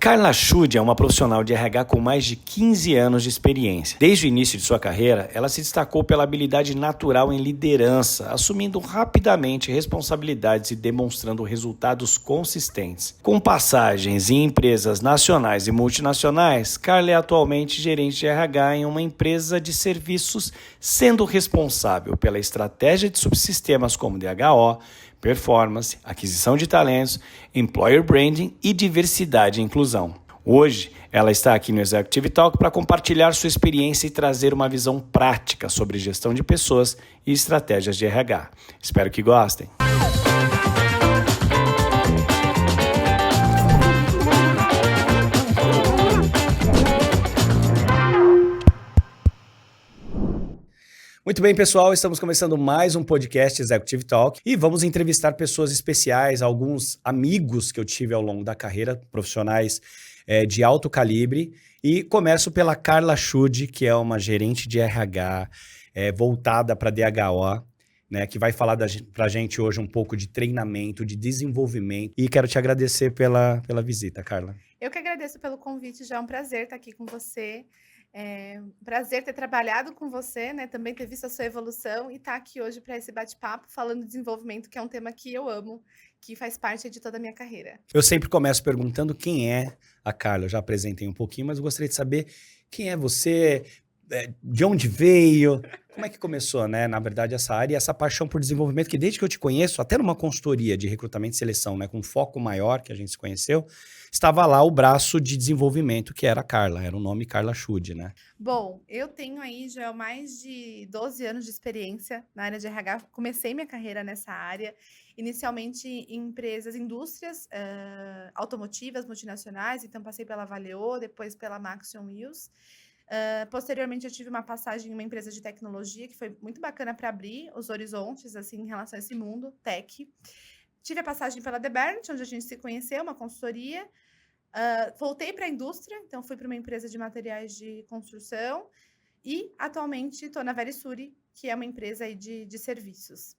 Carla Schude é uma profissional de RH com mais de 15 anos de experiência. Desde o início de sua carreira, ela se destacou pela habilidade natural em liderança, assumindo rapidamente responsabilidades e demonstrando resultados consistentes. Com passagens em empresas nacionais e multinacionais, Carla é atualmente gerente de RH em uma empresa de serviços, sendo responsável pela estratégia de subsistemas como DHO, performance, aquisição de talentos, employer branding e diversidade e inclusão. Hoje, ela está aqui no Executive Talk para compartilhar sua experiência e trazer uma visão prática sobre gestão de pessoas e estratégias de RH. Espero que gostem. Muito bem, pessoal, estamos começando mais um podcast Executive Talk e vamos entrevistar pessoas especiais, alguns amigos que eu tive ao longo da carreira, profissionais de alto calibre. E começo pela Carla Schude, que é uma gerente de RH voltada para DHO, né, que vai falar para a gente hoje um pouco de treinamento, de desenvolvimento. E quero te agradecer pela visita, Carla. Eu que agradeço pelo convite, já é um prazer estar aqui com você. É um prazer ter trabalhado com você, né? Também ter visto a sua evolução e estar aqui hoje para esse bate-papo falando de desenvolvimento, que é um tema que eu amo, que faz parte de toda a minha carreira. Eu sempre começo perguntando quem é a Carla. Eu já apresentei um pouquinho, mas eu gostaria de saber quem é você, de onde veio, como é que começou, né? Na verdade, essa área e essa paixão por desenvolvimento, que desde que eu te conheço, até numa consultoria de recrutamento e seleção, né, com um foco maior que a gente se conheceu, estava lá o braço de desenvolvimento, que era a Carla, era o nome Carla Schude, né? Bom, eu tenho aí já mais de 12 anos de experiência na área de RH. Comecei minha carreira nessa área, inicialmente em empresas, indústrias automotivas, multinacionais, então passei pela Valeo, depois pela Maxion Wheels. Posteriormente, eu tive uma passagem em uma empresa de tecnologia, que foi muito bacana para abrir os horizontes assim, em relação a esse mundo tech. Tive a passagem pela The Bernd, onde a gente se conheceu, uma consultoria. Voltei para a indústria, então fui para uma empresa de materiais de construção e atualmente estou na Verisuri, que é uma empresa aí de serviços.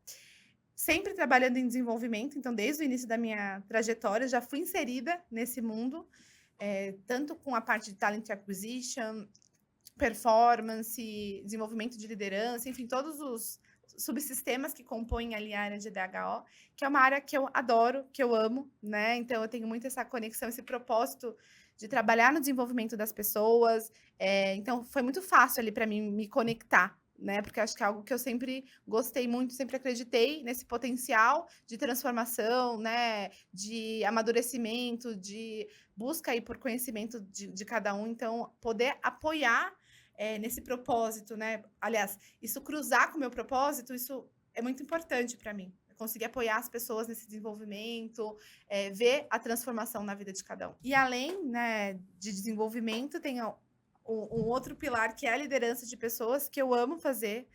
Sempre trabalhando em desenvolvimento, então desde o início da minha trajetória já fui inserida nesse mundo, tanto com a parte de talent acquisition, performance, desenvolvimento de liderança, enfim, todos os subsistemas que compõem ali a área de DHO, que é uma área que eu adoro, que eu amo, né? Então, eu tenho muito essa conexão, esse propósito de trabalhar no desenvolvimento das pessoas. Então, foi muito fácil ali para mim me conectar, né? Porque eu acho que é algo que eu sempre gostei muito, sempre acreditei nesse potencial de transformação, né? De amadurecimento, de busca aí por conhecimento de cada um. Então, poder apoiar nesse propósito, né? Aliás, isso cruzar com o meu propósito, isso é muito importante para mim. Conseguir apoiar as pessoas nesse desenvolvimento, ver a transformação na vida de cada um. E além, né, de desenvolvimento, tem um outro pilar que é a liderança de pessoas, que eu amo fazer.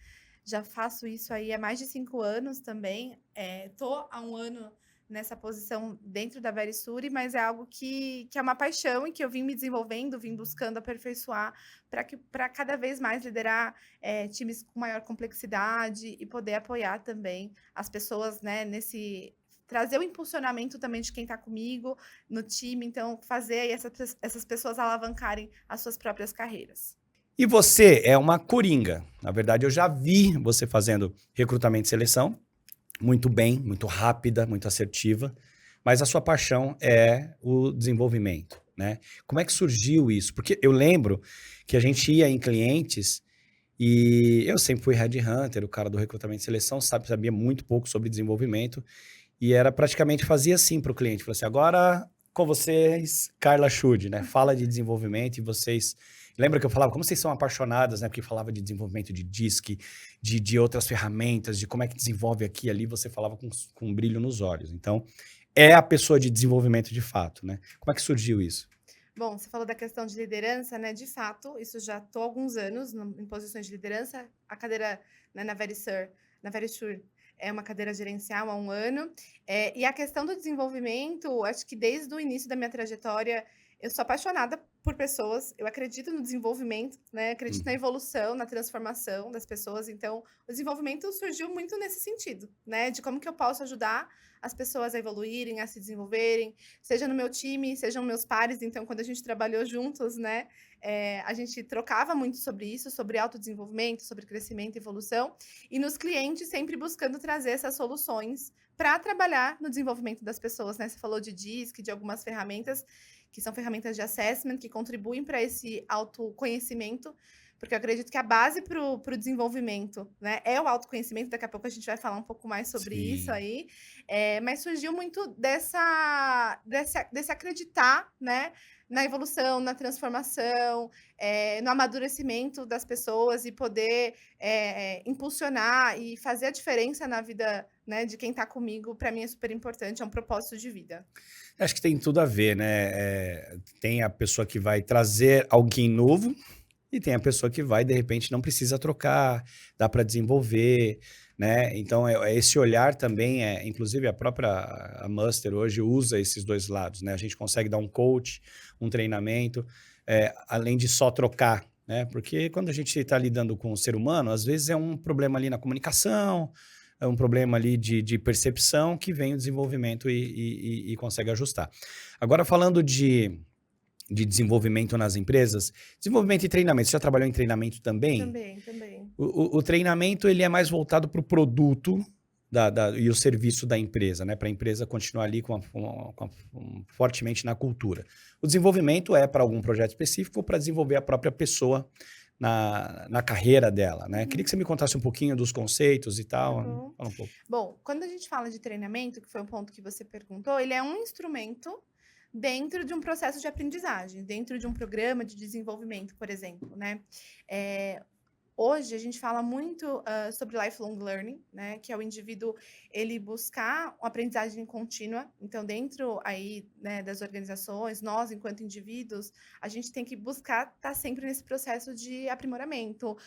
Já faço isso aí há mais de 5 anos também. Tô há um ano nessa posição dentro da Verisuri, mas é algo que é uma paixão e que eu vim me desenvolvendo, vim buscando aperfeiçoar para cada vez mais liderar times com maior complexidade e poder apoiar também as pessoas, né, trazer o impulsionamento também de quem está comigo no time, então fazer aí essas pessoas alavancarem as suas próprias carreiras. E você é uma coringa. Na verdade, eu já vi você fazendo recrutamento e seleção, muito bem, muito rápida, muito assertiva, mas a sua paixão é o desenvolvimento, né? Como é que surgiu isso? Porque eu lembro que a gente ia em clientes e eu sempre fui headhunter, o cara do recrutamento e seleção, sabia muito pouco sobre desenvolvimento e era praticamente fazia assim para o cliente, falou assim, agora com vocês, Carla Schude, né? Fala de desenvolvimento e vocês... Lembra que eu falava, como vocês são apaixonadas, né? Porque falava de desenvolvimento de DISC, de outras ferramentas, de como é que desenvolve aqui e ali, você falava com um brilho nos olhos. Então, é a pessoa de desenvolvimento de fato, né? Como é que surgiu isso? Bom, você falou da questão de liderança, né? De fato, isso já estou há alguns anos em posições de liderança. A cadeira, né, na Verisure, é uma cadeira gerencial há um ano. E a questão do desenvolvimento, acho que desde o início da minha trajetória, Eu sou apaixonada por pessoas, eu acredito no desenvolvimento, né? Acredito na Uhum. evolução, na transformação das pessoas. Então, o desenvolvimento surgiu muito nesse sentido, né? De como que eu posso ajudar as pessoas a evoluírem, a se desenvolverem, seja no meu time, sejam meus pares. Então, quando a gente trabalhou juntos, né? A gente trocava muito sobre isso, sobre autodesenvolvimento, sobre crescimento e evolução, e nos clientes sempre buscando trazer essas soluções para trabalhar no desenvolvimento das pessoas, né? Você falou de DISC, de algumas ferramentas que são ferramentas de assessment que contribuem para esse autoconhecimento, porque eu acredito que a base para o desenvolvimento, né, é o autoconhecimento. Daqui a pouco a gente vai falar um pouco mais sobre isso Sim, aí, mas surgiu muito desse acreditar, né, na evolução, na transformação, no amadurecimento das pessoas e poder impulsionar e fazer a diferença na vida, né, de quem está comigo. Para mim é super importante, é um propósito de vida. acho que tem tudo a ver, né? Tem a pessoa que vai trazer alguém novo e tem a pessoa que vai, de repente, não precisa trocar, dá para desenvolver, né? Então, esse olhar também inclusive a própria a Muster hoje usa esses dois lados, né? A gente consegue dar um coach, um treinamento, além de só trocar, né? Porque quando a gente está lidando com o ser humano, às vezes é um problema ali na comunicação, é um problema ali de percepção que vem o desenvolvimento e consegue ajustar. Agora, falando de desenvolvimento nas empresas, desenvolvimento e treinamento. Você já trabalhou em treinamento também? Também, também. O treinamento ele é mais voltado para o produto e o serviço da empresa, né? Para a empresa continuar ali fortemente na cultura. O desenvolvimento é para algum projeto específico ou para desenvolver a própria pessoa na carreira dela, né? Queria que Uhum, você me contasse um pouquinho dos conceitos e tá tal. bom. Fala um pouco. Bom, quando a gente fala de treinamento, que foi um ponto que você perguntou, ele é um instrumento dentro de um processo de aprendizagem, dentro de um programa de desenvolvimento, por exemplo, né? Eh, Hoje a gente fala muito sobre lifelong learning, né? Que é o indivíduo ele buscar uma aprendizagem contínua. Então, dentro aí, né, das organizações, nós, enquanto indivíduos, a gente tem que buscar estar sempre nesse processo de aprimoramento,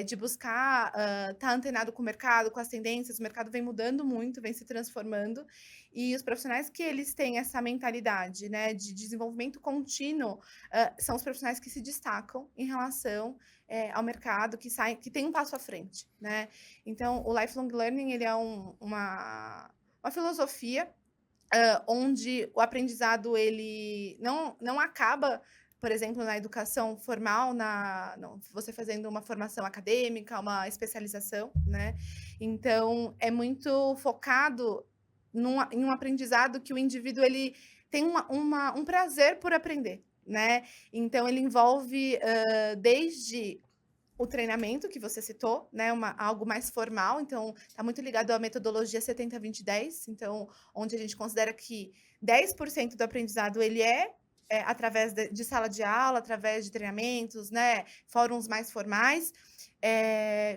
de buscar estar antenado com o mercado, com as tendências. O mercado vem mudando muito, vem se transformando, e os profissionais que eles têm essa mentalidade, né, de desenvolvimento contínuo, são os profissionais que se destacam em relação ao mercado, que tem um passo à frente, né? Então, o lifelong learning ele é uma filosofia onde o aprendizado ele não acaba, por exemplo, na educação formal, não, você fazendo uma formação acadêmica, uma especialização, né? Então, é muito focado em um aprendizado que o indivíduo ele tem um prazer por aprender, né? Então, ele envolve desde o treinamento que você citou, né, algo mais formal. Então está muito ligado à metodologia 70-20-10, então onde a gente considera que 10% do aprendizado ele é através de sala de aula, através de treinamentos, né, fóruns mais formais.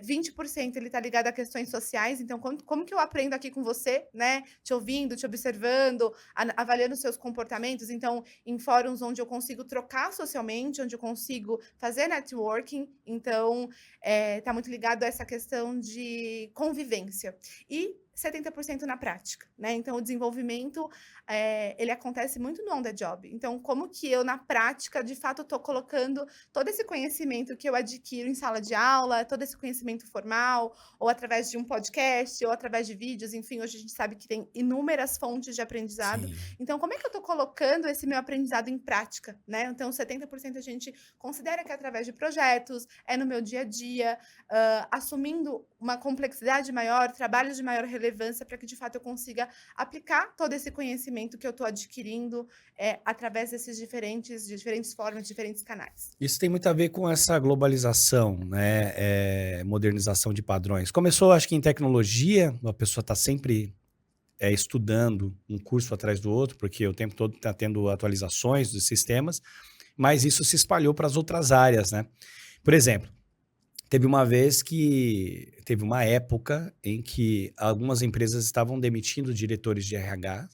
20% ele está ligado a questões sociais. Então, como que eu aprendo aqui com você, né? Te ouvindo, te observando, avaliando seus comportamentos. Então, em fóruns onde eu consigo trocar socialmente, onde eu consigo fazer networking. Então, está muito ligado a essa questão de convivência. E 70% na prática, né? Então, o desenvolvimento, ele acontece muito no on the job. Então, como que eu, na prática, de fato, estou colocando todo esse conhecimento que eu adquiro em sala de aula, todo esse conhecimento formal, ou através de um podcast, ou através de vídeos, enfim, hoje a gente sabe que tem inúmeras fontes de aprendizado. Sim. Então, como é que eu estou colocando esse meu aprendizado em prática, né? Então, 70% a gente considera que é através de projetos, é no meu dia a dia, assumindo uma complexidade maior, trabalhos de maior relevância, para que de fato eu consiga aplicar todo esse conhecimento que eu estou adquirindo através de diferentes formas, diferentes canais. Isso tem muito a ver com essa globalização, né? Modernização de padrões. Começou, acho que em tecnologia, a pessoa está sempre estudando um curso atrás do outro, porque o tempo todo está tendo atualizações dos sistemas, mas isso se espalhou para as outras áreas, né? Por exemplo, teve uma época em que algumas empresas estavam demitindo diretores de RH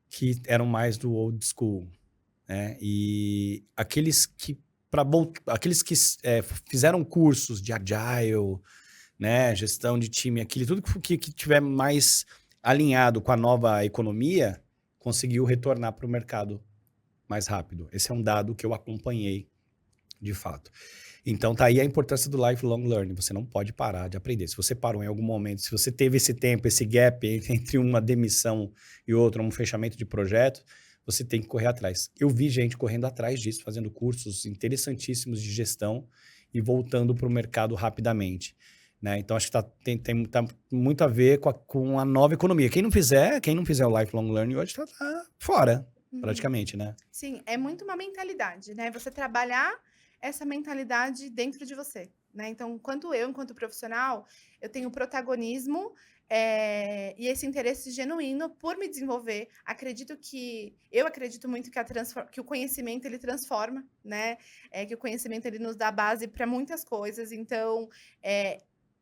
que eram mais do old school, né? E aqueles que fizeram cursos de agile, né, gestão de time, aquilo tudo que tiver mais alinhado com a nova economia, conseguiu retornar para o mercado mais rápido. Esse é um dado que eu acompanhei de fato. Então, tá aí a importância do lifelong learning. Você não pode parar de aprender. Se você parou em algum momento, se você teve esse tempo, esse gap entre uma demissão e outra, um fechamento de projeto, você tem que correr atrás. Eu vi gente correndo atrás disso, fazendo cursos interessantíssimos de gestão e voltando para o mercado rapidamente. Né? Então, acho que tá muito a ver com a nova economia. Quem não fizer o lifelong learning hoje tá fora, praticamente, né? Sim, é muito uma mentalidade, né? Você trabalhar essa mentalidade dentro de você, né? Então, enquanto profissional, eu tenho protagonismo e esse interesse genuíno por me desenvolver. Eu acredito muito que o conhecimento ele transforma, né? Que o conhecimento ele nos dá base para muitas coisas. Então,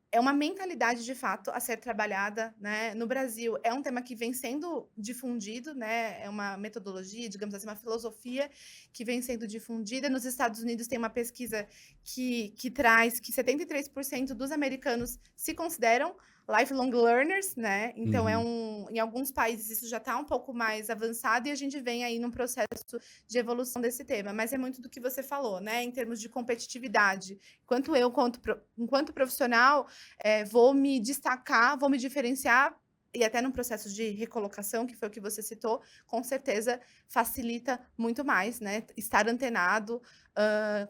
é uma mentalidade, de fato, a ser trabalhada, né? No Brasil, é um tema que vem sendo difundido, né? É uma metodologia, digamos assim, uma filosofia que vem sendo difundida. Nos Estados Unidos, tem uma pesquisa que traz que 73% dos americanos se consideram lifelong learners, né? Então, em alguns países, isso já está um pouco mais avançado e a gente vem aí num processo de evolução desse tema. Mas é muito do que você falou, né? Em termos de competitividade. Enquanto profissional, vou me destacar, vou me diferenciar, e até num processo de recolocação, que foi o que você citou, com certeza facilita muito mais, né? Estar antenado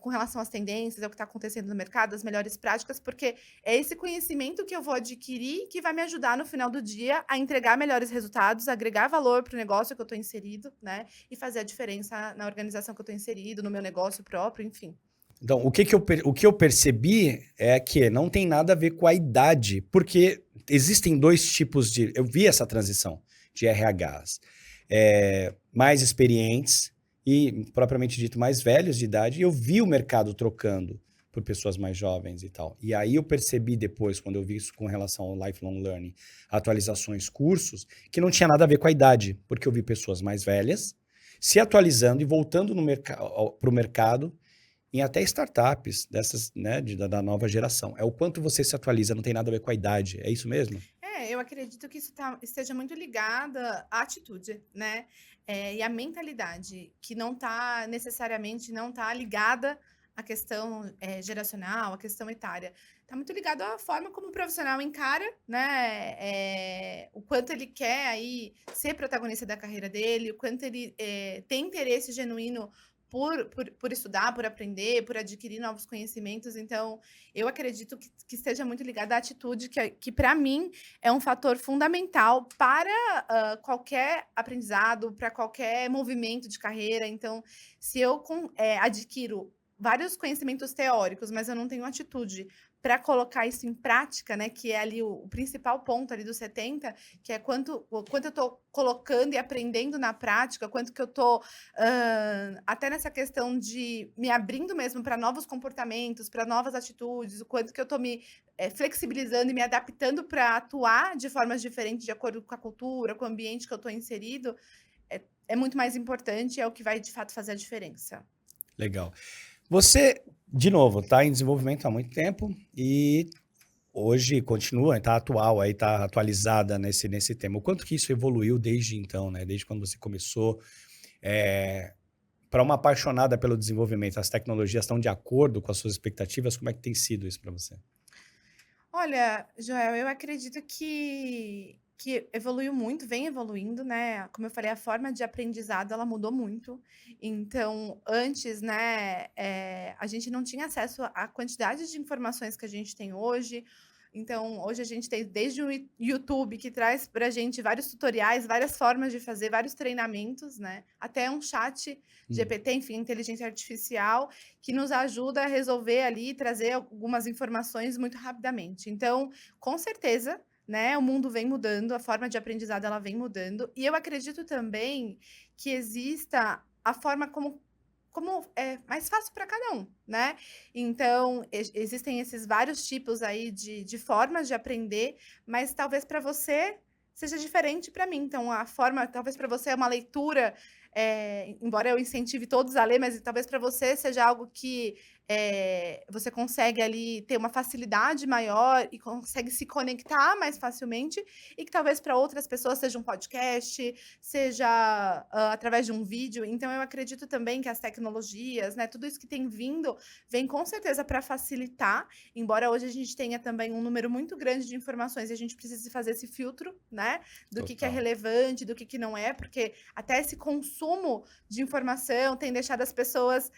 com relação às tendências, ao que está acontecendo no mercado, as melhores práticas, porque é esse conhecimento que eu vou adquirir que vai me ajudar no final do dia a entregar melhores resultados, agregar valor para o negócio que eu estou inserido, né? E fazer a diferença na organização que eu estou inserido, no meu negócio próprio, enfim. Então, o que eu percebi é que não tem nada a ver com a idade, porque existem dois tipos de... Eu vi essa transição de RHs. Mais experientes e, propriamente dito, mais velhos de idade, e eu vi o mercado trocando por pessoas mais jovens e tal. E aí eu percebi depois, quando eu vi isso com relação ao lifelong learning, atualizações, cursos, que não tinha nada a ver com a idade, porque eu vi pessoas mais velhas se atualizando e voltando para o mercado, em até startups dessas, né, da nova geração. É o quanto você se atualiza, não tem nada a ver com a idade. É isso mesmo? Eu acredito que isso esteja muito ligada à atitude, né? E à mentalidade, que não está ligada à questão geracional, à questão etária. Está muito ligado à forma como o profissional encara, né? O quanto ele quer aí ser protagonista da carreira dele, o quanto ele tem interesse genuíno por estudar, por aprender, por adquirir novos conhecimentos. Então, eu acredito que esteja muito ligado à atitude, que para mim é um fator fundamental para qualquer aprendizado, para qualquer movimento de carreira. Então, se eu adquiro vários conhecimentos teóricos, mas eu não tenho atitude para colocar isso em prática, né, que é ali o principal ponto ali dos 70, que é quanto eu estou colocando e aprendendo na prática, quanto que eu estou até nessa questão de me abrindo mesmo para novos comportamentos, para novas atitudes, o quanto que eu estou me flexibilizando e me adaptando para atuar de formas diferentes, de acordo com a cultura, com o ambiente que eu estou inserido, é muito mais importante, é o que vai, de fato, fazer a diferença. Legal. Você, de novo, está em desenvolvimento há muito tempo e hoje continua, está atual, está atualizada nesse tema. O quanto que isso evoluiu desde então, né? Desde quando você começou? Para uma apaixonada pelo desenvolvimento, as tecnologias estão de acordo com as suas expectativas? Como é que tem sido isso para você? Olha, Joel, eu acredito que evoluiu muito, vem evoluindo, né? Como eu falei, a forma de aprendizado ela mudou muito. Então, antes, né, a gente não tinha acesso à quantidade de informações que a gente tem hoje. Então, hoje a gente tem desde o YouTube, que traz para a gente vários tutoriais, várias formas de fazer, vários treinamentos, né? Até um chat GPT, enfim, inteligência artificial, que nos ajuda a resolver ali, trazer algumas informações muito rapidamente. Então, com certeza, né, o mundo vem mudando, a forma de aprendizado ela vem mudando. E eu acredito também que exista a forma como é mais fácil para cada um, né? Então, existem esses vários tipos aí de formas de aprender, mas talvez para você seja diferente para mim. Então, a forma, talvez para você é uma leitura, embora eu incentive todos a ler, mas talvez para você seja algo que você consegue ali ter uma facilidade maior e consegue se conectar mais facilmente, e que talvez para outras pessoas seja um podcast, seja através de um vídeo. Então eu acredito também que as tecnologias, né, tudo isso que tem vindo, vem com certeza para facilitar, embora hoje a gente tenha também um número muito grande de informações e a gente precise fazer esse filtro, né, do que é Total. relevante, do que não é, porque até esse consumo de informação tem deixado as pessoas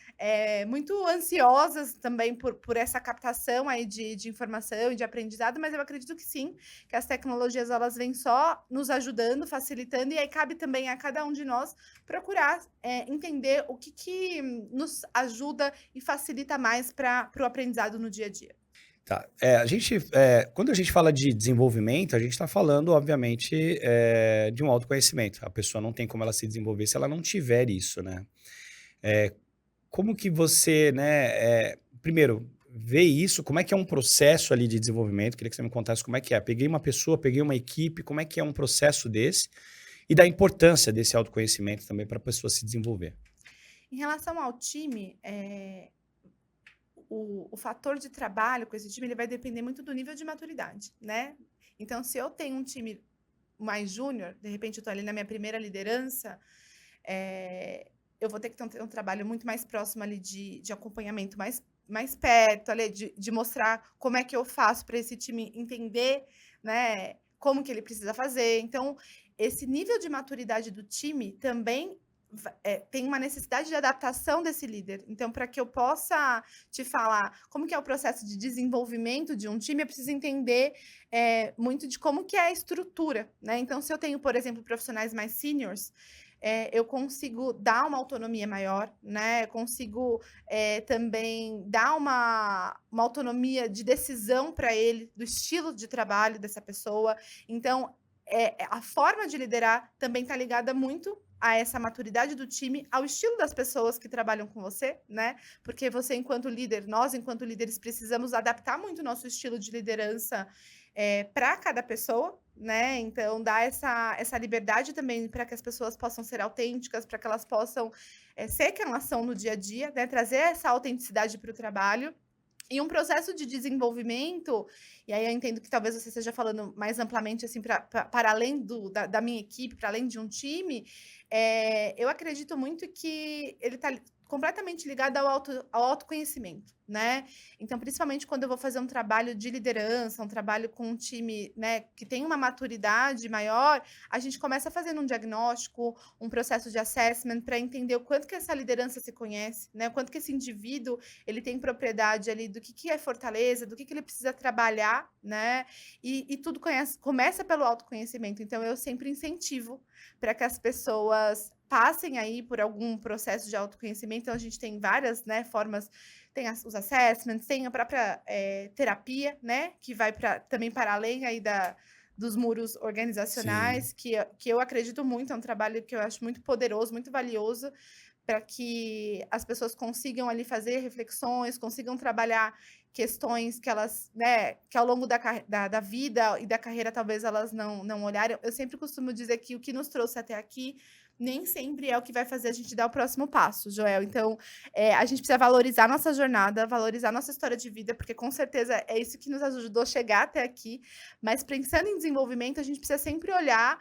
muito ansiosas também por essa captação aí de informação e de aprendizado, mas eu acredito que sim, que as tecnologias elas vêm só nos ajudando, facilitando, e aí cabe também a cada um de nós procurar entender o que nos ajuda e facilita mais para o aprendizado no dia a dia. Tá. Quando a gente fala de desenvolvimento, a gente está falando, obviamente, de um autoconhecimento. A pessoa não tem como ela se desenvolver se ela não tiver isso, né? É, como que você, né, primeiro, vê isso, como é que é um processo ali de desenvolvimento? Queria que você me contasse como é que é. Peguei uma pessoa, peguei uma equipe, como é que é um processo desse? E da importância desse autoconhecimento também para a pessoa se desenvolver. Em relação ao time, o fator de trabalho com esse time ele vai depender muito do nível de maturidade, né? Então, se eu tenho um time mais júnior, de repente eu estou ali na minha primeira liderança, eu vou ter que ter um trabalho muito mais próximo ali de acompanhamento mais perto, ali, de mostrar como é que eu faço para esse time entender, né, como que ele precisa fazer. Então, esse nível de maturidade do time também tem uma necessidade de adaptação desse líder. Então, para que eu possa te falar como que é o processo de desenvolvimento de um time, eu preciso entender muito de como que é a estrutura, né? Então, se eu tenho, por exemplo, profissionais mais seniors, eu consigo dar uma autonomia maior, né? Eu consigo também dar uma autonomia de decisão para ele, do estilo de trabalho dessa pessoa. Então, a forma de liderar também está ligada muito a essa maturidade do time, ao estilo das pessoas que trabalham com você, né? Porque você, enquanto líder, nós, enquanto líderes, precisamos adaptar muito o nosso estilo de liderança para cada pessoa, né? Então, dar essa liberdade também para que as pessoas possam ser autênticas, para que elas possam ser quem elas são no dia a dia, né? Trazer essa autenticidade para o trabalho. E um processo de desenvolvimento, e aí eu entendo que talvez você esteja falando mais amplamente, assim, para além da minha equipe, para além de um time, eu acredito muito que ele está completamente ligado ao autoconhecimento, né? Então, principalmente quando eu vou fazer um trabalho de liderança, um trabalho com um time, né, que tem uma maturidade maior, a gente começa fazendo um diagnóstico, um processo de assessment para entender o quanto que essa liderança se conhece, né? O quanto que esse indivíduo ele tem propriedade ali do que é fortaleza, do que ele precisa trabalhar, né? E tudo começa pelo autoconhecimento. Então, eu sempre incentivo para que as pessoas passem aí por algum processo de autoconhecimento. Então, a gente tem várias, né, formas, tem os assessments, tem a própria terapia, né, que vai também para além aí dos muros Sim. organizacionais, que eu acredito muito, é um trabalho que eu acho muito poderoso, muito valioso, para que as pessoas consigam ali fazer reflexões, consigam trabalhar questões que elas, né, que ao longo da vida e da carreira talvez elas não olharam. Eu sempre costumo dizer que o que nos trouxe até aqui nem sempre é o que vai fazer a gente dar o próximo passo, Joel. Então, a gente precisa valorizar nossa jornada, valorizar nossa história de vida, porque com certeza é isso que nos ajudou a chegar até aqui. Mas pensando em desenvolvimento, a gente precisa sempre olhar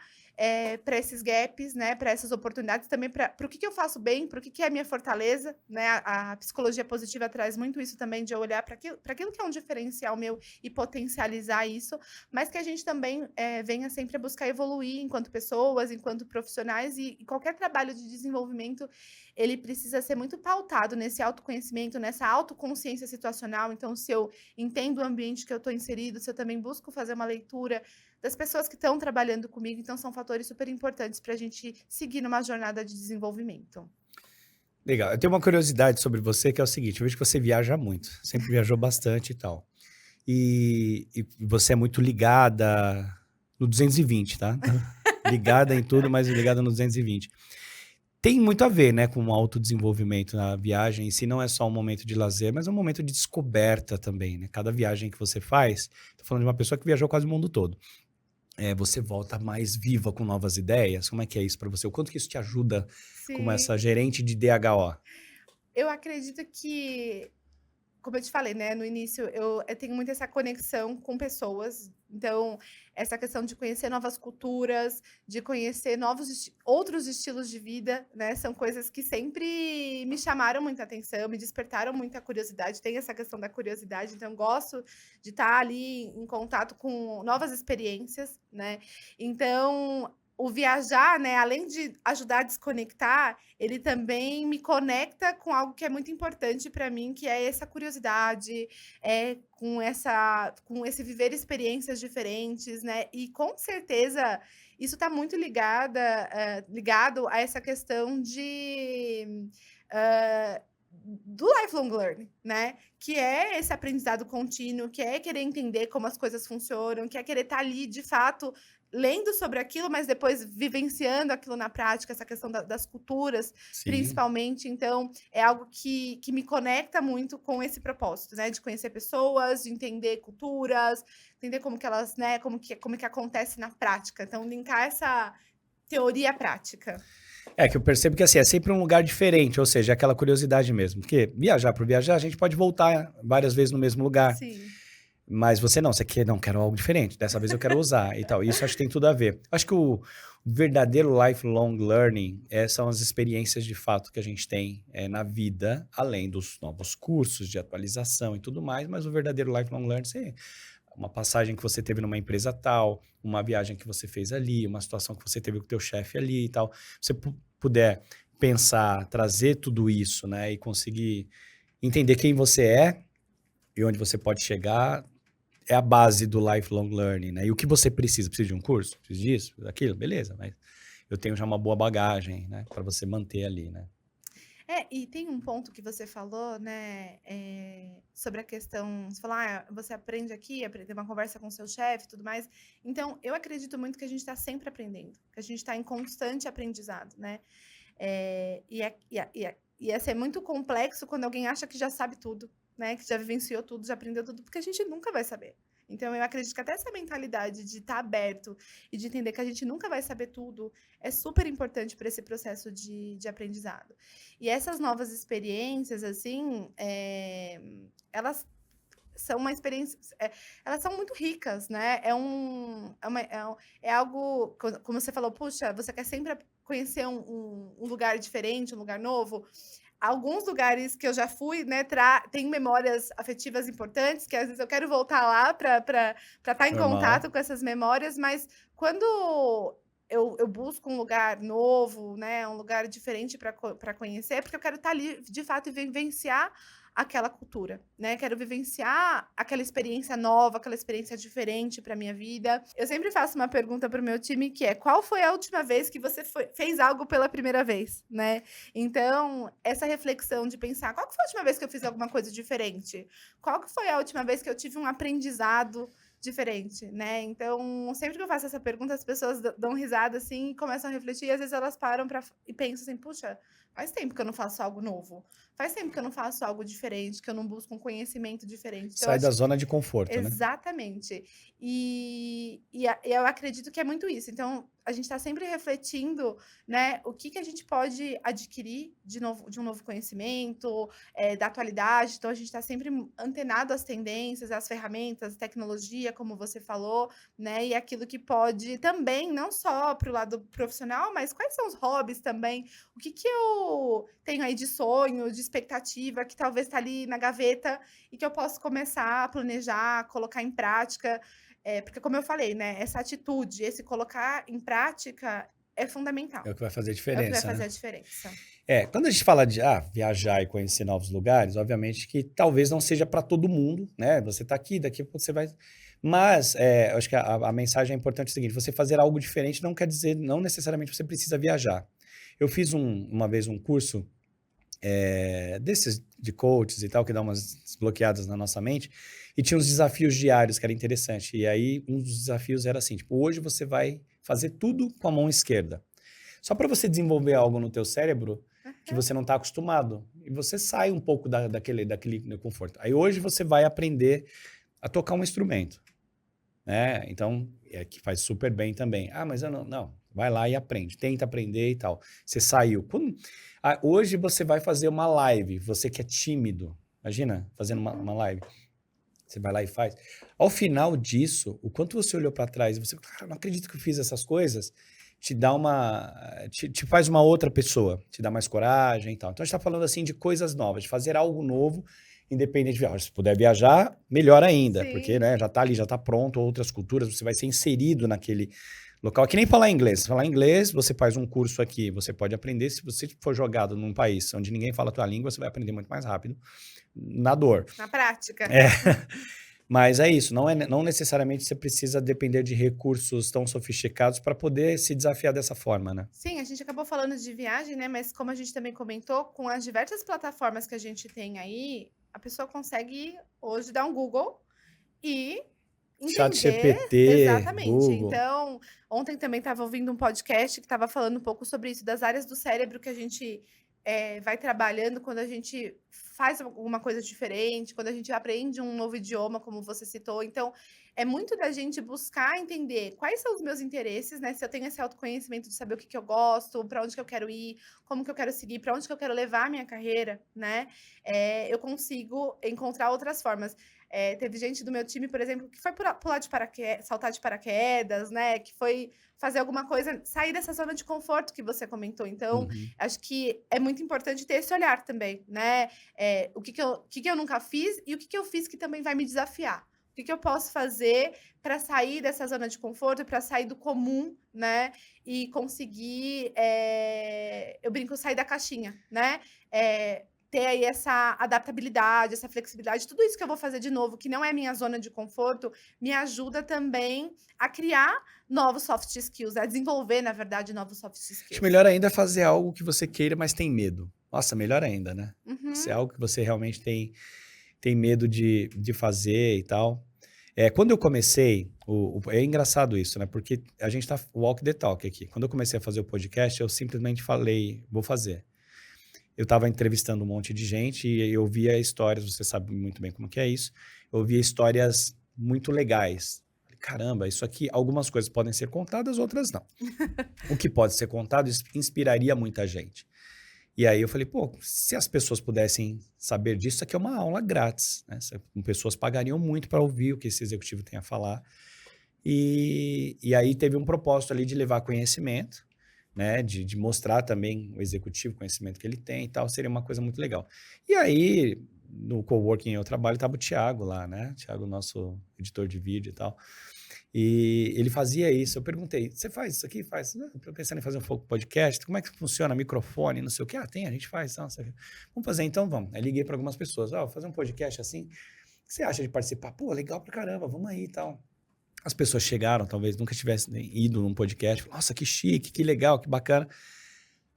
para esses gaps, né, para essas oportunidades, também para o que eu faço bem, para o que é a minha fortaleza, né? A psicologia positiva traz muito isso também, de eu olhar para aquilo que é um diferencial meu e potencializar isso, mas que a gente também venha sempre a buscar evoluir enquanto pessoas, enquanto profissionais, e qualquer trabalho de desenvolvimento, ele precisa ser muito pautado nesse autoconhecimento, nessa autoconsciência situacional. Então, se eu entendo o ambiente que eu estou inserido, se eu também busco fazer uma leitura das pessoas que estão trabalhando comigo, então são fatores super importantes para a gente seguir numa jornada de desenvolvimento. Legal. Eu tenho uma curiosidade sobre você, que é o seguinte: eu vejo que você viaja muito, sempre viajou bastante e tal. E você é muito ligada no 220, tá? Ligada em tudo, mas ligada no 220. Tem muito a ver, né, com o autodesenvolvimento. Na viagem em si não é só um momento de lazer, mas é um momento de descoberta também, né? Cada viagem que você faz, tô falando de uma pessoa que viajou quase o mundo todo. Você volta mais viva com novas ideias? Como é que é isso para você? O quanto que isso te ajuda como Sim, essa gerente de DHO? eu acredito que como eu te falei, né, no início, eu tenho muito essa conexão com pessoas, então essa questão de conhecer novas culturas, de conhecer outros estilos de vida, né, são coisas que sempre me chamaram muita atenção, me despertaram muita curiosidade, tem essa questão da curiosidade, então gosto de estar ali em contato com novas experiências, né. Então, o viajar, né, além de ajudar a desconectar, ele também me conecta com algo que é muito importante para mim, que é essa curiosidade, com esse viver experiências diferentes, né. E com certeza isso está muito ligado a essa questão hã, do lifelong learning, né, que é esse aprendizado contínuo, que é querer entender como as coisas funcionam, que é querer estar ali, de fato, lendo sobre aquilo, mas depois vivenciando aquilo na prática, essa questão das culturas, Sim. principalmente. Então, é algo que me conecta muito com esse propósito, né, de conhecer pessoas, de entender culturas, entender como que elas, né, como que acontece na prática. Então, linkar essa teoria à prática. É que eu percebo que, assim, é sempre um lugar diferente, ou seja, é aquela curiosidade mesmo. Porque viajar por viajar, a gente pode voltar várias vezes no mesmo lugar. Sim. Mas você não, você quer, não, quero algo diferente. Dessa vez eu quero usar e tal. Isso acho que tem tudo a ver. Acho que o verdadeiro lifelong learning são as experiências de fato que a gente tem na vida, além dos novos cursos de atualização e tudo mais. Mas o verdadeiro lifelong learning, uma passagem que você teve numa empresa tal, uma viagem que você fez ali, uma situação que você teve com o teu chefe ali e tal. Se você puder pensar, trazer tudo isso, né, e conseguir entender quem você é e onde você pode chegar, é a base do lifelong learning, né? E o que você precisa? Precisa de um curso? Precisa disso? Daquilo? Beleza, mas eu tenho já uma boa bagagem, né? Para você manter ali, né? E tem um ponto que você falou, né, sobre a questão, você falou: "Ah, você aprende aqui, tem uma conversa com seu chefe e tudo mais". Então, eu acredito muito que a gente está sempre aprendendo, que a gente está em constante aprendizado, né. Ia ser muito complexo quando alguém acha que já sabe tudo, né, que já vivenciou tudo, já aprendeu tudo, porque a gente nunca vai saber. Então eu acredito que até essa mentalidade de estar aberto e de entender que a gente nunca vai saber tudo, é super importante para esse processo de aprendizado. E essas novas experiências, assim, elas são uma experiência, elas são muito ricas, né, é algo, como você falou: "Puxa, você quer sempre conhecer um lugar diferente, um lugar novo". Alguns lugares que eu já fui, né, têm memórias afetivas importantes, que às vezes eu quero voltar lá para estar em Normal. contato com essas memórias, mas quando eu busco um lugar novo, né, um lugar diferente para conhecer, é porque eu quero estar ali, de fato, e vivenciar aquela cultura, né, quero vivenciar aquela experiência nova, aquela experiência diferente para minha vida. Eu sempre faço uma pergunta para o meu time que é: "Qual foi a última vez que você fez algo pela primeira vez?", né. Então, essa reflexão de pensar: "Qual que foi a última vez que eu fiz alguma coisa diferente? Qual que foi a última vez que eu tive um aprendizado diferente?", né. Então, sempre que eu faço essa pergunta, as pessoas dão risada, assim, e começam a refletir, e às vezes elas param e pensam assim: "Puxa, faz tempo que eu não faço algo novo, faz tempo que eu não faço algo diferente, que eu não busco um conhecimento diferente". Então, Sai da acho zona de conforto, né? exatamente. E eu acredito que é muito isso. Então, a gente está sempre refletindo, né, o que a gente pode adquirir de um novo conhecimento, da atualidade. Então, a gente está sempre antenado às tendências, às ferramentas, tecnologia, como você falou, né, e aquilo que pode também, não só para o lado profissional, mas quais são os hobbies também, o que eu tenho aí de sonho, de expectativa, que talvez está ali na gaveta e que eu posso começar a planejar, colocar em prática, porque como eu falei, né, essa atitude, esse colocar em prática é É fundamental, o que vai fazer a é o que vai diferença, fazer né? a diferença. Quando a gente fala de viajar e conhecer novos lugares, obviamente que talvez não seja para todo mundo, né? Você está aqui, daqui a pouco você vai. Mas eu acho que a mensagem é importante é o seguinte: você fazer algo diferente não quer dizer, não necessariamente você precisa viajar. Eu fiz uma vez um curso desses de coaches e tal, que dá umas desbloqueadas na nossa mente, e tinha uns desafios diários que era interessante. E aí, um dos desafios era assim, tipo, hoje você vai fazer tudo com a mão esquerda. Só para você desenvolver algo no teu cérebro que Aham. você não está acostumado. E você sai um pouco daquele conforto. Aí hoje você vai aprender a tocar um instrumento, né? Então, que faz super bem também. Mas eu não, vai lá e aprende, tenta aprender e tal. Você saiu. Hoje você vai fazer uma live, você que é tímido, Imagina, fazendo uma live. Você vai lá e faz. Ao final disso, o quanto você olhou para trás e você, cara, não acredito que eu fiz essas coisas, te dá te faz uma outra pessoa, te dá mais coragem e tal. Então a gente tá falando assim de coisas novas, de fazer algo novo, independente de viagem. Se puder viajar, melhor ainda, porque, né, Sim. já tá ali, já tá pronto, outras culturas, você vai ser inserido naquele local. É que nem falar inglês. Falar inglês, você faz um curso aqui, você pode aprender. Se você for jogado num país onde ninguém fala a tua língua, você vai aprender muito mais rápido na dor. Na prática. É. Mas é isso, não necessariamente você precisa depender de recursos tão sofisticados para poder se desafiar dessa forma, né? Sim, a gente acabou falando de viagem, né? Mas como a gente também comentou, com as diversas plataformas que a gente tem aí, a pessoa consegue hoje dar um Google e Chat entender GPT, exatamente. Google. Então, ontem também estava ouvindo um podcast que estava falando um pouco sobre isso, das áreas do cérebro que a gente vai trabalhando quando a gente faz alguma coisa diferente, quando a gente aprende um novo idioma, como você citou. Então, é muito da gente buscar entender quais são os meus interesses, né? Se eu tenho esse autoconhecimento de saber o que, que eu gosto, para onde que eu quero ir, como que eu quero seguir, para onde que eu quero levar a minha carreira, né? Eu consigo encontrar outras formas. Teve gente do meu time, por exemplo, que foi pular de paraquedas, saltar de paraquedas, né? Que foi fazer alguma coisa, sair dessa zona de conforto que você comentou. Então, Uhum. acho que é muito importante ter esse olhar também, né? O que que eu nunca fiz e o que que eu fiz que também vai me desafiar. O que que eu posso fazer para sair dessa zona de conforto, para sair do comum, né? E conseguir, eu brinco, sair da caixinha, né? Ter aí essa adaptabilidade, essa flexibilidade, tudo isso que eu vou fazer de novo, que não é minha zona de conforto, me ajuda também a criar novos soft skills, a desenvolver, na verdade, novos soft Acho skills. melhor ainda fazer algo que você queira, mas tem medo. Nossa, melhor ainda, né? Se é Uhum. algo que você realmente tem medo de fazer e tal. Quando eu comecei, é engraçado isso, né? Porque a gente tá walk the talk aqui. Quando eu comecei a fazer o podcast, eu simplesmente falei, vou fazer. Eu estava entrevistando um monte de gente e eu via histórias, você sabe muito bem como que é isso, eu via histórias muito legais. Falei, caramba, isso aqui, algumas coisas podem ser contadas, outras não. O que pode ser contado inspiraria muita gente. E aí eu falei, pô, se as pessoas pudessem saber disso, isso aqui é uma aula grátis, né? Pessoas pagariam muito para ouvir o que esse executivo tem a falar. E aí teve um propósito ali de levar conhecimento, né, de mostrar também o executivo, o conhecimento que ele tem e tal, seria uma coisa muito legal. E aí, no coworking eu trabalho, estava o Thiago lá, né, Thiago, nosso editor de vídeo e tal, e ele fazia isso, eu perguntei, você faz isso aqui? Faz? Não, tô pensando em fazer um pouco podcast, como é que funciona microfone, não sei o que, tem, a gente faz, não sei o que. Vamos fazer então, vamos. Aí liguei para algumas pessoas, vou fazer um podcast assim, o que você acha de participar? Pô, legal pra caramba, vamos aí e tal. As pessoas chegaram, talvez nunca tivessem ido num podcast, falaram, nossa, que chique, que legal, que bacana.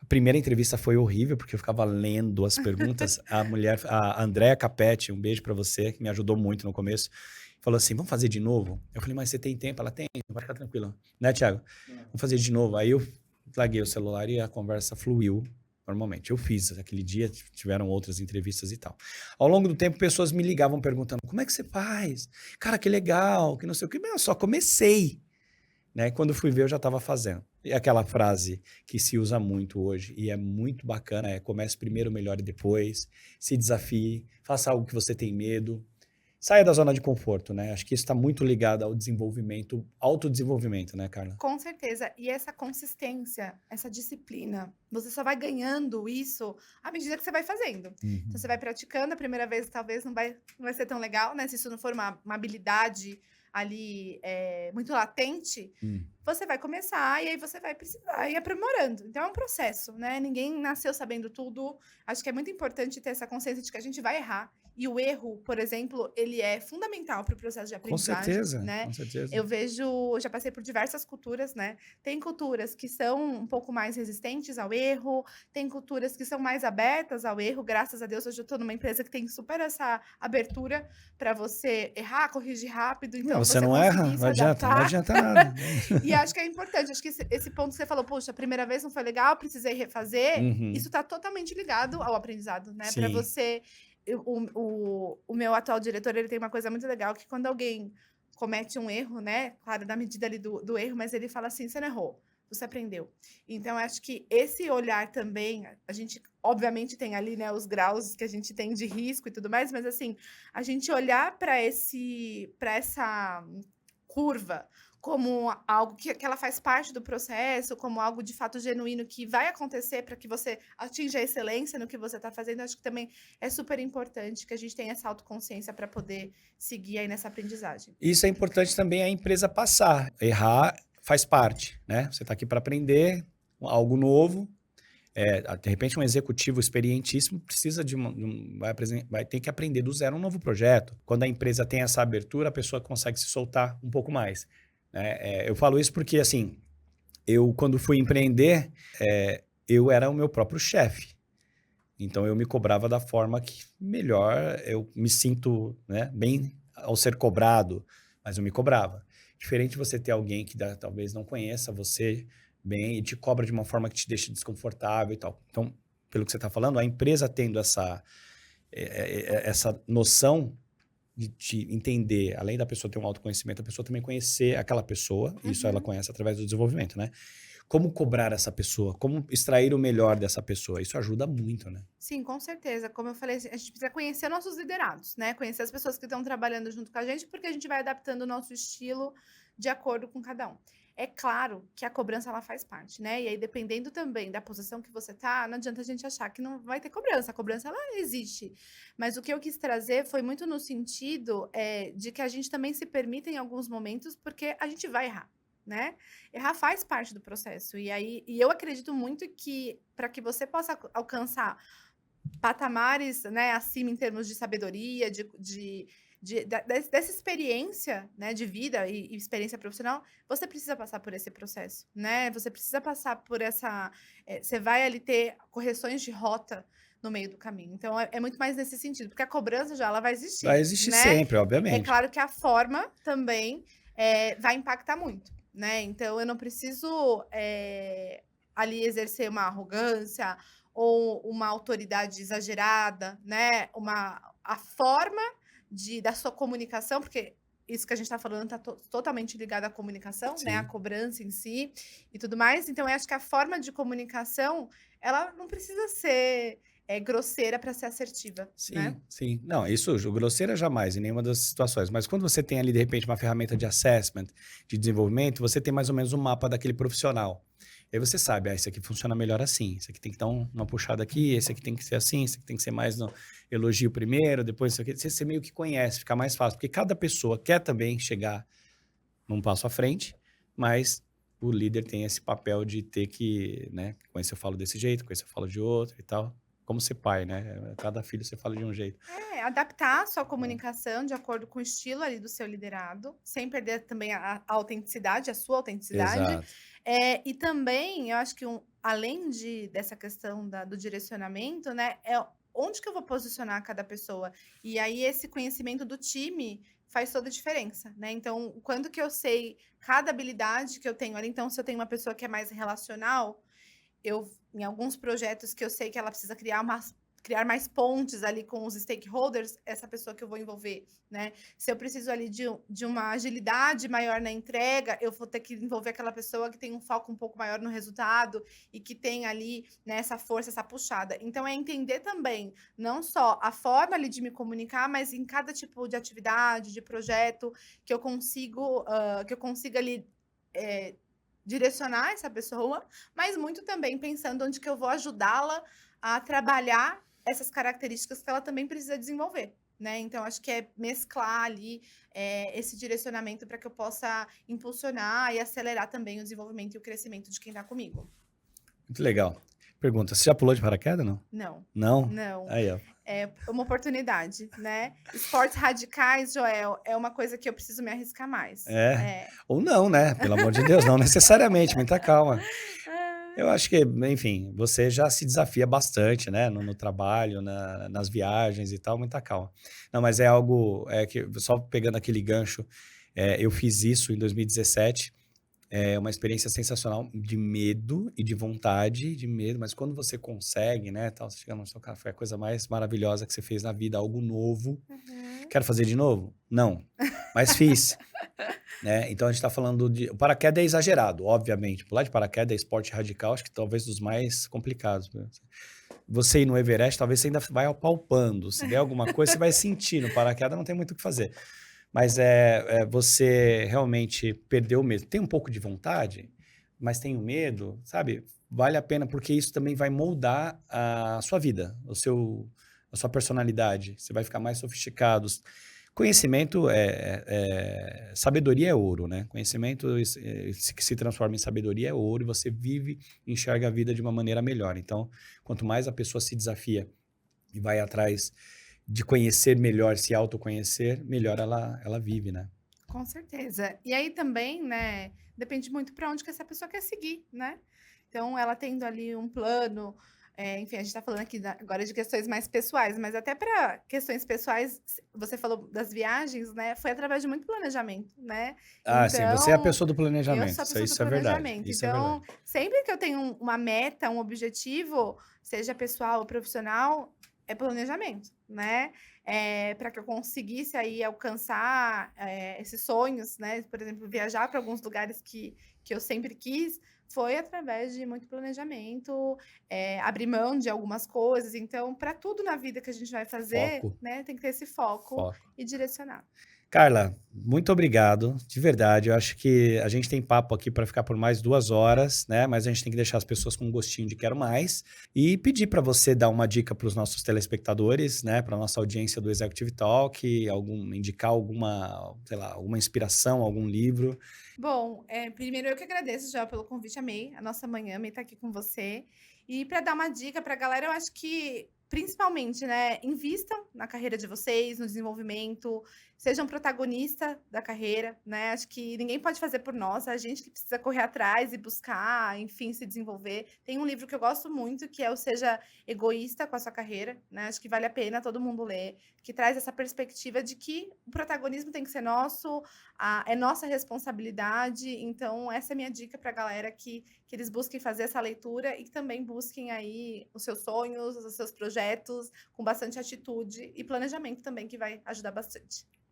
A primeira entrevista foi horrível, porque eu ficava lendo as perguntas. A mulher, a Andréa Capetti, um beijo pra você, que me ajudou muito no começo, falou assim, vamos fazer de novo? Eu falei, mas você tem tempo? Ela tem, vai ficar tranquila. Né, Thiago? Vamos fazer de novo. Aí eu larguei o celular e a conversa fluiu normalmente. Eu fiz aquele dia, tiveram outras entrevistas e tal. Ao longo do tempo, pessoas me ligavam perguntando, como é que você faz? Cara, que legal, que não sei o que. Eu só comecei, né? Quando fui ver, eu já estava fazendo. E aquela frase que se usa muito hoje e é muito bacana, comece primeiro, melhore depois, se desafie, faça algo que você tem medo, saia da zona de conforto, né? Acho que isso está muito ligado ao desenvolvimento, autodesenvolvimento, né, Carla? Com certeza. E essa consistência, essa disciplina, você só vai ganhando isso à medida que você vai fazendo. Então, você vai praticando, a primeira vez talvez não vai ser tão legal, né? Se isso não for uma habilidade ali muito latente, Hum. você vai começar e aí você vai precisar ir aprimorando. Então, é um processo, né? Ninguém nasceu sabendo tudo. Acho que é muito importante ter essa consciência de que a gente vai errar. E o erro, por exemplo, ele é fundamental para o processo de Com aprendizagem, certeza, né? com certeza. Eu já passei por diversas culturas, né? Tem culturas que são um pouco mais resistentes ao erro, tem culturas que são mais abertas ao erro. Graças a Deus, hoje eu estou numa empresa que tem super essa abertura para você errar, corrigir rápido, Não, então você você não erra, conseguir se não adaptar. adianta nada. E acho que é importante, acho que esse ponto que você falou, poxa, a primeira vez não foi legal, precisei refazer, Uhum. isso está totalmente ligado ao aprendizado, né? Para Sim. você. O meu atual diretor, ele tem uma coisa muito legal, que quando alguém comete um erro, né? Claro, na medida ali do erro, mas ele fala assim: você não errou. você aprendeu. Então, eu acho que esse olhar também, a gente, obviamente, tem ali, né, os graus que a gente tem de risco e tudo mais, mas, assim, a gente olhar para essa curva como algo que ela faz parte do processo, como algo de fato genuíno que vai acontecer para que você atinja a excelência no que você está fazendo, acho que também é super importante que a gente tenha essa autoconsciência para poder seguir aí nessa aprendizagem. Isso é importante também a empresa passar. Errar faz parte, né? Você está aqui para aprender algo novo. De repente, um executivo experientíssimo precisa vai ter que aprender do zero um novo projeto. Quando a empresa tem essa abertura, a pessoa consegue se soltar um pouco mais, né? Eu falo isso porque, assim, eu, quando fui empreender, eu era o meu próprio chefe. Então, eu me cobrava da forma que melhor eu me sinto, né, bem ao ser cobrado, mas eu me cobrava. Diferente de você ter alguém que talvez não conheça você bem e te cobra de uma forma que te deixa desconfortável e tal. Então, pelo que você está falando, a empresa tendo essa noção de te entender, além da pessoa ter um autoconhecimento, a pessoa também conhecer aquela pessoa, isso ela conhece através do desenvolvimento, né? Como cobrar essa pessoa? Como extrair o melhor dessa pessoa? Isso ajuda muito, né? Sim, com certeza. Como eu falei, a gente precisa conhecer nossos liderados, né? Conhecer as pessoas que estão trabalhando junto com a gente, porque a gente vai adaptando o nosso estilo de acordo com cada um. É claro que a cobrança ela faz parte, né? E aí, dependendo também da posição que você tá, não adianta a gente achar que não vai ter cobrança. A cobrança ela existe. Mas o que eu quis trazer foi muito no sentido de que a gente também se permita em alguns momentos, porque a gente vai errar. Né? Errar faz parte do processo. E eu acredito muito que para que você possa alcançar patamares, né, acima em termos de sabedoria, dessa experiência, né, de vida e experiência profissional, você precisa passar por esse processo, né? Você precisa passar por você vai ali ter correções de rota no meio do caminho. Então, é muito mais nesse sentido, porque a cobrança já ela vai Vai existir, existir né? sempre, É obviamente. claro que a forma também vai impactar muito, né? Então, eu não preciso ali exercer uma arrogância ou uma autoridade exagerada, né? A forma da sua comunicação, porque isso que a gente está falando está totalmente ligado à comunicação, né? À Sim. cobrança em si e tudo mais. Então, eu acho que a forma de comunicação, ela não precisa ser grosseira para ser assertiva, né? Sim, sim. Não, isso, grosseira jamais, em nenhuma das situações. Mas quando você tem ali, de repente, uma ferramenta de assessment, de desenvolvimento, você tem mais ou menos um mapa daquele profissional. E aí você sabe, esse aqui funciona melhor assim, esse aqui tem que dar uma puxada aqui, esse aqui tem que ser assim, esse aqui tem que ser mais no elogio primeiro, depois isso aqui. Você meio que conhece, fica mais fácil, porque cada pessoa quer também chegar num passo à frente, mas o líder tem esse papel de ter que, né, com esse eu falo desse jeito, com esse eu falo de outro e tal. Como ser pai, né? Cada filho você fala de um jeito. Adaptar a sua comunicação de acordo com o estilo ali do seu liderado, sem perder também a autenticidade, a sua autenticidade. Exato. E também, eu acho que além dessa questão do direcionamento, né, onde que eu vou posicionar cada pessoa. E aí, esse conhecimento do time faz toda a diferença, né? Então, quando que eu sei cada habilidade que eu tenho ali, então, se eu tenho uma pessoa que é mais relacional, em alguns projetos que eu sei que ela precisa criar mais pontes ali com os stakeholders, essa pessoa que eu vou envolver, né? Se eu preciso ali de uma agilidade maior na entrega, eu vou ter que envolver aquela pessoa que tem um foco um pouco maior no resultado e que tem ali, né, essa força, essa puxada. Então, é entender também, não só a forma ali de me comunicar, mas em cada tipo de atividade, de projeto, que eu consiga ali direcionar essa pessoa, mas muito também pensando onde que eu vou ajudá-la a trabalhar essas características que ela também precisa desenvolver, né? Então, acho que é mesclar ali esse direcionamento para que eu possa impulsionar e acelerar também o desenvolvimento e o crescimento de quem está comigo. Muito legal. Pergunta, você já pulou de paraquedas, não? Não, Não? não. Aí, ó. É uma oportunidade, né? Esportes radicais, Joel, é uma coisa que eu preciso me arriscar mais. Ou não, né? Pelo amor de Deus, não necessariamente, muita calma. Eu Ai. acho que, enfim, você já se desafia bastante, né? No trabalho, nas viagens e tal, muita calma. Não, mas é algo, que só pegando aquele gancho, eu fiz isso em 2017. É uma experiência sensacional de medo e de vontade, de medo, mas quando você consegue, né, tal, você chega no seu carro, foi a coisa mais maravilhosa que você fez na vida, algo novo. Uhum. Quero fazer de novo? Não, mas fiz. né? Então a gente está falando de. O paraquedas é exagerado, obviamente. Pular de paraquedas é esporte radical, acho que talvez dos mais complicados, né? Você ir no Everest, talvez você ainda vai apalpando. Se der alguma coisa, você vai sentir. No paraquedas não tem muito o que fazer. Mas você realmente perdeu o medo. Tem um pouco de vontade, mas tem o medo, sabe? Vale a pena, porque isso também vai moldar a sua vida, a sua personalidade. Você vai ficar mais sofisticado. Conhecimento sabedoria é ouro, né? Conhecimento que se transforma em sabedoria é ouro e você vive, enxerga a vida de uma maneira melhor. Então, quanto mais a pessoa se desafia e vai atrás de conhecer melhor, se autoconhecer, melhor ela vive, né? Com certeza. E aí também, né, depende muito para onde que essa pessoa quer seguir, né? Então, ela tendo ali um plano, enfim, a gente está falando aqui agora de questões mais pessoais, mas até para questões pessoais, você falou das viagens, né? Foi através de muito planejamento, né? Ah, sim, você é a Então, pessoa do eu planejamento, sou a pessoa do isso é verdade, planejamento. isso é Então, verdade. sempre que eu tenho uma meta, um objetivo, seja pessoal ou profissional, é planejamento, né? Para que eu conseguisse aí alcançar esses sonhos, né? Por exemplo, viajar para alguns lugares que eu sempre quis, foi através de muito planejamento, abrir mão de algumas coisas. Então, para tudo na vida que a gente vai fazer, Foco, né, tem que ter esse foco foco. e direcionar. Carla, muito obrigado, de verdade. Eu acho que a gente tem papo aqui para ficar por mais 2 horas, né? Mas a gente tem que deixar as pessoas com um gostinho de quero mais e pedir para você dar uma dica para os nossos telespectadores, né? Para nossa audiência do Executive Talk, indicar alguma, sei lá, alguma inspiração, algum livro. Bom, primeiro eu que agradeço já pelo convite, amei a nossa manhã, amei estar aqui com você. E para dar uma dica para a galera, eu acho que, principalmente, né, invistam na carreira de vocês, no desenvolvimento, sejam protagonista da carreira, né? Acho que ninguém pode fazer por nós, a gente que precisa correr atrás e buscar, enfim, se desenvolver. Tem um livro que eu gosto muito, que é o Seja Egoísta com a Sua Carreira, né? Acho que vale a pena todo mundo ler, que traz essa perspectiva de que o protagonismo tem que ser nosso, é nossa responsabilidade. Então, essa é a minha dica para a galera que eles busquem fazer essa leitura e que também busquem aí os seus sonhos, os seus projetos, com bastante atitude e planejamento também, que vai ajudar bastante.